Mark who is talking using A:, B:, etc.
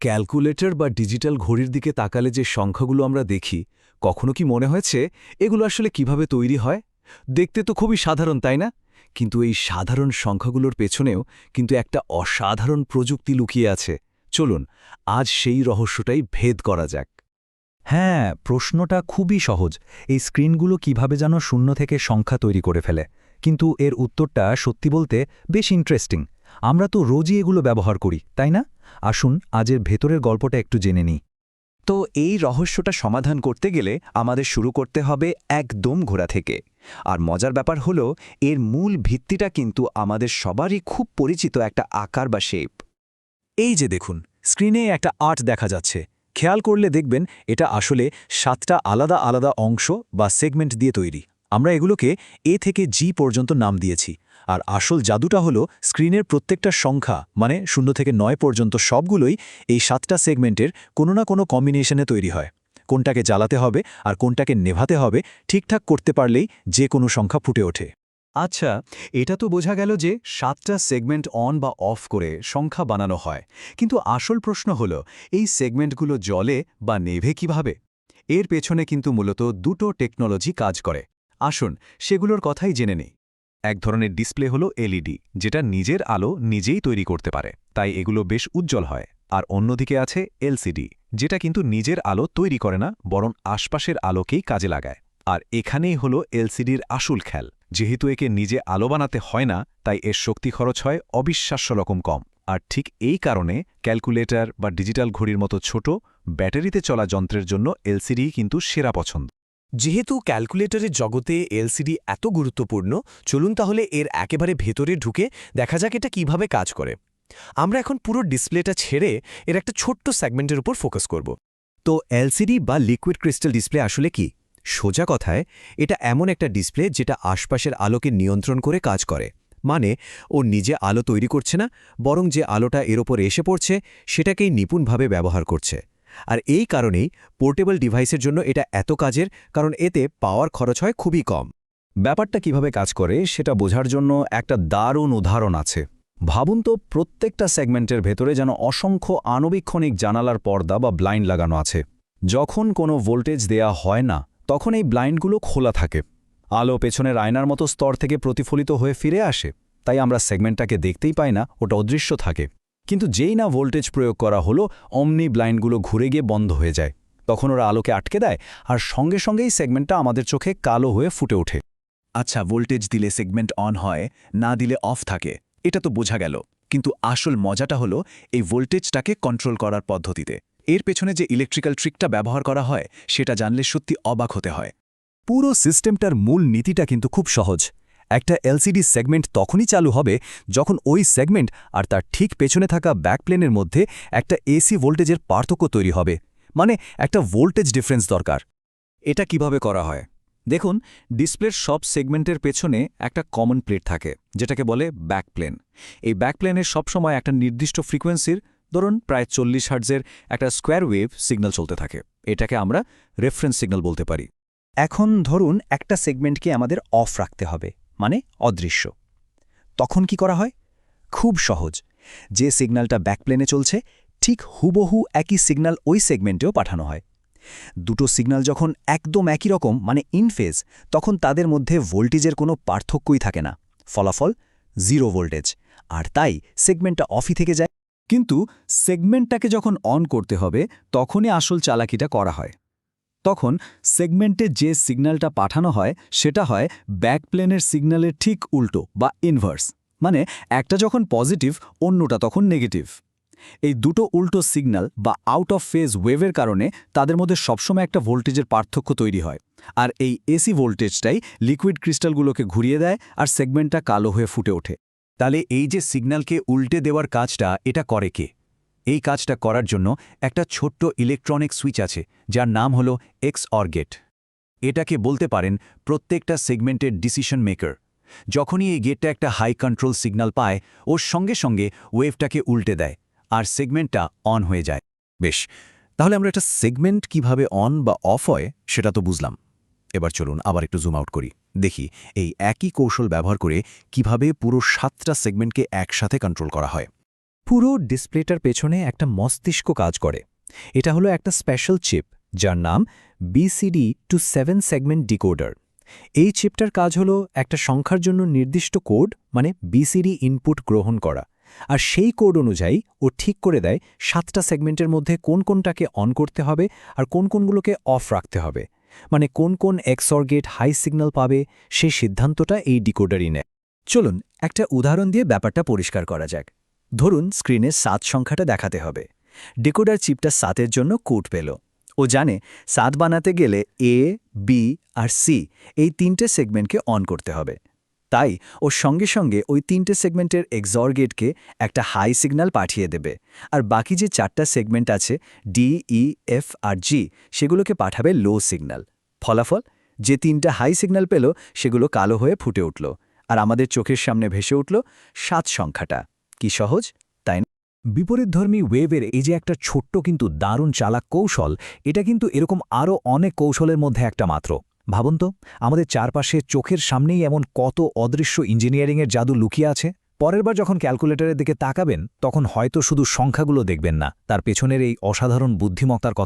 A: Calculator বা digital ঘড়ির দিকে তাকালে যে সংখ্যাগুলো আমরা দেখি, কখনো কি মনে হয়েছে এগুলো আসলে কিভাবে তৈরি হয়? দেখতে তো খুবই সাধারণ, তাই না? কিন্তু এই সাধারণ সংখ্যাগুলোর পেছনেও কিন্তু একটা অসাধারণ প্রযুক্তি লুকিয়ে আছে। চলুন আজ সেই রহস্যটাই ভেদ করা যাক।
B: হ্যাঁ, প্রশ্নটা খুবই সহজ। এই স্ক্রিনগুলো কিভাবে যেন শূন্য থেকে সংখ্যা তৈরি করে ফেলে। কিন্তু এর উত্তরটা সত্যি বলতে বেশ ইন্টারেস্টিং। আমরা তো রোজই এগুলো ব্যবহার করি, তাই না? আসুন আজের ভেতরের গল্পটা একটু জেনে নিই।
C: তো এই রহস্যটা সমাধান করতে গেলে আমাদের শুরু করতে হবে একদম ঘোরা থেকে। আর মজার ব্যাপার হলো এর মূল ভিত্তিটা কিন্তু আমাদের সবারই খুব পরিচিত একটা আকার বা শেপ।
A: এই যে দেখুন, স্ক্রিনে একটা আর্ট দেখা যাচ্ছে। খেয়াল করলে দেখবেন এটা আসলে 7টা আলাদা আলাদা অংশ বা সেগমেন্ট দিয়ে তৈরি। আমরা এগুলোকে এ থেকে জি পর্যন্ত নাম দিয়েছি। আর আসল জাদুটা হলো স্ক্রিনের প্রত্যেকটা সংখ্যা, মানে 0 থেকে 9 পর্যন্ত সবগুলোই এই 7টা সেগমেন্টের কোনো না কোনো কম্বিনেশনে তৈরি হয়। কোনটাকে জ্বালাতে হবে আর কোনটাকে নেভাতে হবে ঠিকঠাক করতে পারলেই যে কোনো সংখ্যা ফুটে ওঠে।
D: আচ্ছা, এটা তো বোঝা গেল যে 7টা সেগমেন্ট অন বা অফ করে সংখ্যা বানানো হয়। কিন্তু আসল প্রশ্ন হল, এই সেগমেন্টগুলো জ্বলে বা নেভে কিভাবে? এর পেছনে কিন্তু মূলত দুটো টেকনোলজি কাজ করে। আসুন সেগুলোর কথাই জেনে নেই।
E: এক ধরনের ডিসপ্লে হলো এলইডি, যেটা নিজের আলো নিজেই তৈরি করতে পারে, তাই এগুলো বেশ উজ্জ্বল হয়। আর অন্যদিকে আছে এলসিডি, যেটা কিন্তু নিজের আলো তৈরি করে না, বরং আশপাশের আলোকেই কাজে লাগায়। আর এখানেই হলো এলসিডির আসল খেল। যেহেতু একে নিজে আলো বানাতে হয় না, তাই এর শক্তি খরচ হয় অবিশ্বাস্য রকম কম। আর ঠিক এই কারণে ক্যালকুলেটর বা ডিজিটাল ঘড়ির মতো ছোট, ব্যাটারিতে চলা যন্ত্রের জন্য এলসিডি কিন্তু সেরা পছন্দ।
F: যেহেতু ক্যালকুলেটরের জগতে এলসিডি এত গুরুত্বপূর্ণ, চলুন তাহলে এর একেবারে ভেতরে ঢুকে দেখা যাক এটা কিভাবে কাজ করে। আমরা এখন পুরো ডিসপ্লেটা ছেড়ে এর একটা ছোট্ট সেগমেন্টের উপর ফোকাস করব।
C: তো এলসিডি বা লিকুইড ক্রিস্টাল ডিসপ্লে আসলে কি? সোজা কথায় এটা এমন একটা ডিসপ্লে যেটা আশপাশের আলোকে নিয়ন্ত্রণ করে কাজ করে। মানে ও নিজে আলো তৈরি করছে না, বরং যে আলোটা এর ওপর এসে পড়ছে সেটাকেই নিপুণভাবে ব্যবহার করছে। আর এই কারণেই পোর্টেবল ডিভাইসের জন্য এটা এত কাজের, কারণ এতে পাওয়ার খরচ হয় খুবই কম।
B: ব্যাপারটা কিভাবে কাজ করে সেটা বোঝার জন্য একটা দারুণ উদাহরণ আছে। ভাবুন তো, প্রত্যেকটা সেগমেন্টের ভেতরে যেন অসংখ্য আণুবীক্ষণিক জানালার পর্দা বা ব্লাইন্ড লাগানো আছে। যখন কোনো ভোল্টেজ দেয়া হয় না, তখন এই ব্লাইন্ডগুলো খোলা থাকে। আলো পেছনের আয়নার মতো স্তর থেকে প্রতিফলিত হয়ে ফিরে আসে, তাই আমরা সেগমেন্টটাকে দেখতেই পাই না, ওটা অদৃশ্য থাকে। কিন্তু যেই না ভোল্টেজ প্রয়োগ করা হলো, অমনি ব্লাইন্ডগুলো ঘুরে গিয়ে বন্ধ হয়ে যায়। তখন ওরা আলোকে আটকে দেয়, আর সঙ্গে সঙ্গেই সেগমেন্টটা আমাদের চোখে কালো হয়ে ফুটে ওঠে।
C: আচ্ছা, ভোল্টেজ দিলে সেগমেন্ট অন হয়, না দিলে অফ থাকে, এটা তো বোঝা গেল। কিন্তু আসল মজাটা হলো এই ভোল্টেজটাকে কন্ট্রোল করার পদ্ধতিতে। এর পেছনে যে ইলেকট্রিক্যাল ট্রিকটা ব্যবহার করা হয় সেটা জানলে সত্যি অবাক হতে হয়।
B: পুরো সিস্টেমটার মূল নীতিটা কিন্তু খুব সহজ। একটা এলসিডি সেগমেন্ট তখনই চালু হবে যখন ওই সেগমেন্ট আর তার ঠিক পেছনে থাকা ব্যাকপ্লেনের মধ্যে একটা এসি ভোল্টেজের পার্থক্য তৈরি হবে। মানে একটা ভোল্টেজ ডিফারেন্স দরকার। এটা কিভাবে করা হয়? দেখুন, ডিসপ্লের সব সেগমেন্টের পেছনে একটা কমন প্লেট থাকে, যেটাকে বলে ব্যাকপ্লেন। এই ব্যাকপ্লেনের সবসময় একটা নির্দিষ্ট ফ্রিকোয়েন্সির, ধরুন প্রায় 40 হার্টজের একটা স্কোয়ার ওয়েভ সিগন্যাল চলতে থাকে। এটাকে আমরা রেফারেন্স সিগন্যাল বলতে পারি।
C: এখন ধরুন একটা সেগমেন্টকে আমাদের অফ রাখতে হবে, মানে অদৃশ্য। তখন কি করা হয়? খুব সহজ। যে সিগন্যালটা ব্যাকপ্লেনে চলছে ঠিক হুবহু একই সিগন্যাল ওই সেগমেন্টেও পাঠানো হয়। দুটো সিগন্যাল যখন একদম একই রকম, মানে ইনফেজ, তখন তাদের মধ্যে ভোল্টেজের কোনো পার্থক্যই থাকে না। ফলাফল 0 ভোল্টেজ। আর তাই সেগমেন্টটা অফই থেকে যায়।
D: কিন্তু সেগমেন্টটাকে যখন অন করতে হবে, তখনই আসল চালাকিটা করা হয়। তখন সেগমেন্টে যে সিগন্যালটা পাঠানো হয় সেটা হয় ব্যাকপ্লেনের সিগন্যালের ঠিক উল্টো বা ইনভার্স। মানে একটা যখন পজিটিভ, অন্যটা তখন নেগেটিভ। এই দুটো উল্টো সিগন্যাল বা আউট অফ ফেজ ওয়েভের কারণে তাদের মধ্যে সবসময় একটা ভোল্টেজের পার্থক্য তৈরি হয়। আর এই এসি ভোল্টেজটাই লিকুইড ক্রিস্টালগুলোকে ঘুরিয়ে দেয় আর সেগমেন্টটা কালো হয়ে ফুটে ওঠে।
C: তাহলে এই যে সিগন্যালকে উল্টে দেওয়ার কাজটা, এটা করে কে? এই কাজটা করার জন্য একটা ছোট্ট ইলেকট্রনিক সুইচ আছে, যার নাম হলো XOR গেট। এটাকে বলতে পারেন প্রত্যেকটা সেগমেন্টের ডিসিশন মেকার। যখনই এই গেটটা একটা হাই কন্ট্রোল সিগন্যাল পায়, ওর সঙ্গে সঙ্গে ওয়েভটাকে উল্টে দেয় আর সেগমেন্টটা অন হয়ে যায়।
B: বেশ, তাহলে আমরা একটা সেগমেন্ট কিভাবে অন বা অফ হয় সেটা তো বুঝলাম। এবার চলুন আবার একটু জুম আউট করি, দেখি এই একই কৌশল ব্যবহার করে কিভাবে পুরো 7টা সেগমেন্টকে একসাথে কন্ট্রোল করা হয়।
C: পুরো ডিসপ্লেটার পেছনে একটা মস্তিষ্ক কাজ করে। এটা হলো একটা স্পেশাল চিপ, যার নাম BCD to 7 সেগমেন্ট ডিকোডার। এই চিপটার কাজ হলো একটা সংখ্যার জন্য নির্দিষ্ট কোড মানে BCD ইনপুট গ্রহণ করা, আর সেই কোড অনুযায়ী ও ঠিক করে দেয় 7টা সেগমেন্টের মধ্যে কোন কোনটাকে অন করতে হবে আর কোন কোনগুলোকে অফ রাখতে হবে, মানে কোন কোন XOR গেট হাই সিগন্যাল পাবে সেই সিদ্ধান্তটা এই ডিকোডারই নেয়। চলুন একটা উদাহরণ দিয়ে ব্যাপারটা পরিষ্কার করা যাক। ধরুন স্ক্রিনে 7 সংখ্যাটা দেখাতে হবে। ডিকোডার চিপটা 7-এর জন্য কোড পেল। ও জানে 7 বানাতে গেলে A, B আর C এই 3টে সেগমেন্টকে অন করতে হবে। তাই ও সঙ্গে সঙ্গে ওই 3টে সেগমেন্টের XOR গেটকে একটা হাই সিগন্যাল পাঠিয়ে দেবে, আর বাকি যে 4টা সেগমেন্ট আছে D, E, F আর G সেগুলোকে পাঠাবে লো সিগন্যাল। ফলাফল, যে 3টা হাই সিগন্যাল পেল সেগুলো কালো হয়ে ফুটে উঠল, আর আমাদের চোখের সামনে ভেসে উঠল 7 সংখ্যাটা। কি সহজ, তাই না?
B: বিপরীতধর্মী ওয়েভের এই যে একটা ছোট্ট কিন্তু দারুণ চালাক কৌশল, এটা কিন্তু এরকম আরও অনেক কৌশলের মধ্যে একটা মাত্র। ভাবুন তো, আমাদের চারপাশে চোখের সামনেই এমন কত অদৃশ্য ইঞ্জিনিয়ারিংয়ের জাদু লুকিয়ে আছে। পরের বার যখন ক্যালকুলেটরের দিকে তাকাবেন, তখন হয়তো শুধু সংখ্যাগুলো দেখবেন না, তার পেছনের এই অসাধারণ বুদ্ধিমত্তার কথা